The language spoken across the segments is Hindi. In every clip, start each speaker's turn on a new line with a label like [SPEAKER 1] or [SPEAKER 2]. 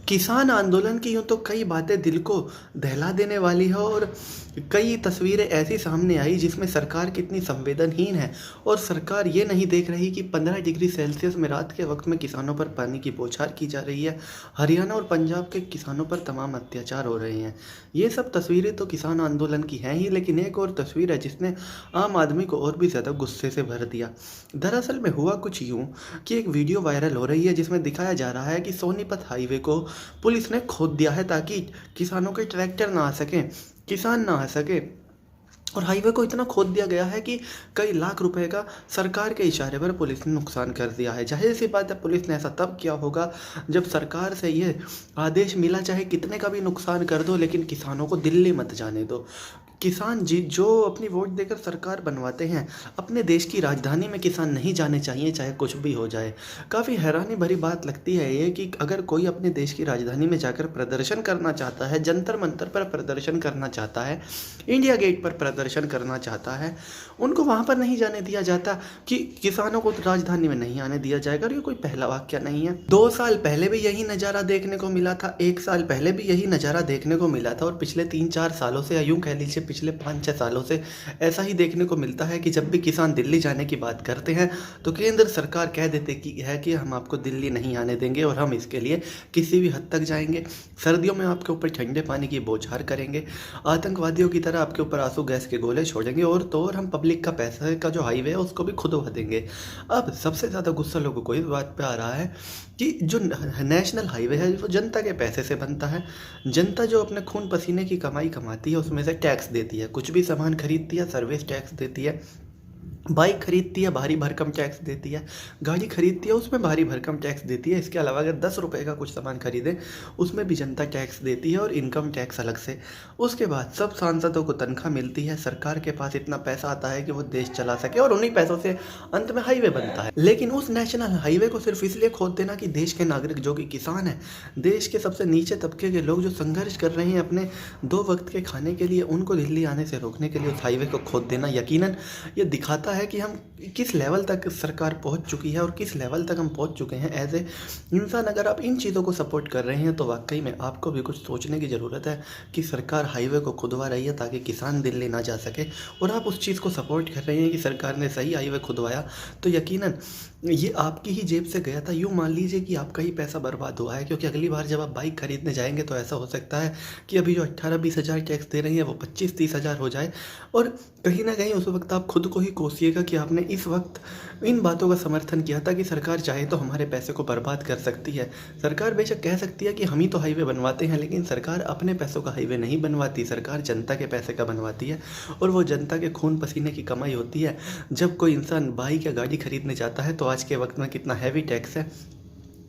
[SPEAKER 1] किसान आंदोलन की यूँ तो कई बातें दिल को दहला देने वाली है और कई तस्वीरें ऐसी सामने आई जिसमें सरकार कितनी संवेदनहीन है और सरकार ये नहीं देख रही कि 15 डिग्री सेल्सियस में रात के वक्त में किसानों पर पानी की बौछार की जा रही है। हरियाणा और पंजाब के किसानों पर तमाम अत्याचार हो रहे हैं। ये सब तस्वीरें तो किसान आंदोलन की हैं ही, लेकिन एक और तस्वीर है जिसने आम आदमी को और भी ज़्यादा गुस्से से भर दिया। दरअसल में हुआ कुछ यूँ कि एक वीडियो वायरल हो रही है जिसमें दिखाया जा रहा है कि सोनीपत हाईवे को पुलिस ने खोद दिया है ताकि किसानों के ट्रैक्टर ना आ सकें, किसान ना आ सके। और हाईवे को इतना खोद दिया गया है कि कई लाख रुपए का सरकार के इशारे पर पुलिस ने नुकसान कर दिया है। जाहिर सी बात है, पुलिस ने ऐसा तब किया होगा जब सरकार से ये आदेश मिला, चाहे कितने का भी नुकसान कर दो लेकिन किसानों को दिल्ली मत जाने दो। किसान जी जो अपनी वोट देकर सरकार बनवाते हैं, अपने देश की राजधानी में किसान नहीं जाने चाहिए, चाहे कुछ भी हो जाए। काफ़ी हैरानी भरी बात लगती है ये कि अगर कोई अपने देश की राजधानी में जाकर प्रदर्शन करना चाहता है, जंतर मंतर पर प्रदर्शन करना चाहता है, इंडिया गेट पर प्रदर्शन करना चाहता है, उनको वहाँ पर नहीं जाने दिया जाता कि किसानों को राजधानी में नहीं आने दिया जाएगा। और ये कोई पहला वाक्य नहीं है। 2 साल पहले भी यही नज़ारा देखने को मिला था, 1 साल पहले भी यही नज़ारा देखने को मिला था और पिछले 3-4 सालों से, या यूँ कह लीजिए पिछले 5-6 सालों से ऐसा ही देखने को मिलता है कि जब भी किसान दिल्ली जाने की बात करते हैं तो केंद्र सरकार कह देते कि हम आपको दिल्ली नहीं आने देंगे और हम इसके लिए किसी भी हद तक जाएंगे। सर्दियों में आपके ऊपर ठंडे पानी की बौछार करेंगे, आतंकवादियों की तरह आपके ऊपर आंसू गैस के गोले छोड़ेंगे और तो और हम पब्लिक का पैसा का जो हाईवे है उसको भी खुदवा देंगे। अब सबसे ज़्यादा गुस्सा लोगों को इस बात पे आ रहा है कि जो नेशनल हाईवे है वो जनता के पैसे से बनता है। जनता जो अपने खून पसीने की कमाई कमाती है उसमें से टैक्स देती है, कुछ भी सामान खरीदती है सर्विस टैक्स देती है, बाइक खरीदती है भारी भरकम टैक्स देती है, गाड़ी खरीदती है उसमें भारी भरकम टैक्स देती है। इसके अलावा अगर 10 रुपये का कुछ सामान खरीदें उसमें भी जनता टैक्स देती है और इनकम टैक्स अलग से। उसके बाद सब सांसदों को तनख्वाह मिलती है, सरकार के पास इतना पैसा आता है कि वो देश चला सके और उन्हीं पैसों से अंत में हाईवे बनता है। लेकिन उस नेशनल हाईवे को सिर्फ इसलिए खोद देना कि देश के नागरिक जो कि किसान हैं, देश के सबसे नीचे तबके के लोग जो संघर्ष कर रहे हैं अपने 2 वक्त के खाने के लिए, उनको दिल्ली आने से रोकने के लिए उस हाईवे को खोद देना यकीनन ये दिखाता है कि हम किस लेवल तक सरकार पहुंच चुकी है और किस लेवल तक हम पहुंच चुके हैं एज ए इंसान। अगर आप इन चीज़ों को सपोर्ट कर रहे हैं तो वाकई में आपको भी कुछ सोचने की ज़रूरत है कि सरकार हाईवे को खुदवा रही है ताकि किसान दिल्ली ना जा सके, और आप उस चीज़ को सपोर्ट कर रहे हैं कि सरकार ने सही हाईवे खुदवाया तो यकीनन ये आपकी ही जेब से गया था। यूँ मान लीजिए कि आपका ही पैसा बर्बाद हुआ है, क्योंकि अगली बार जब आप बाइक खरीदने जाएंगे तो ऐसा हो सकता है कि अभी जो 18-20 हज़ार टैक्स दे रही हैं वो 25-30 हज़ार हो जाए, और कहीं ना कहीं उस वक्त आप खुद को ही कोसिएगा कि आपने इस वक्त इन बातों का समर्थन किया था कि सरकार चाहे तो हमारे पैसे को बर्बाद कर सकती है। सरकार बेशक कह सकती है कि हम ही तो हाईवे बनवाते हैं, लेकिन सरकार अपने पैसों का हाईवे नहीं बनवाती, सरकार जनता के पैसे का बनवाती है और वो जनता के खून पसीने की कमाई होती है। जब कोई इंसान बाइक या गाड़ी खरीदने जाता है तो आज के वक्त में कितना हैवी टैक्स है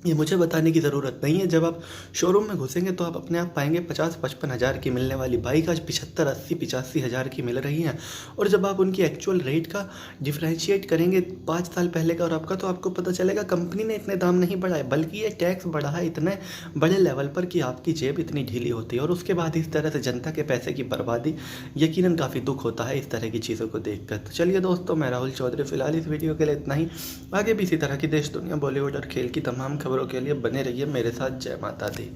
[SPEAKER 1] ये मुझे बताने की ज़रूरत नहीं है। जब आप शोरूम में घुसेंगे तो आप अपने आप पाएंगे 50-55 हज़ार की मिलने वाली बाइक आज 75-80-85 हज़ार की मिल रही हैं। और जब आप उनकी एक्चुअल रेट का डिफ्रेंशिएट करेंगे 5 साल पहले का और आपका, तो आपको पता चलेगा कंपनी ने इतने दाम नहीं बढ़ाए, बल्कि ये टैक्स बढ़ा है इतने बड़े लेवल पर कि आपकी जेब इतनी ढीली होती है। और उसके बाद इस तरह से जनता के पैसे की बर्बादी, यकीनन काफ़ी दुख होता है इस तरह की चीज़ों को देख कर। तो चलिए दोस्तों, मैं राहुल चौधरी, फिलहाल इस वीडियो के लिए इतना ही। आगे भी इसी तरह की देश दुनिया बॉलीवुड और खेल की तमाम खबरों के लिए बने रहिए मेरे साथ। जय माता दी।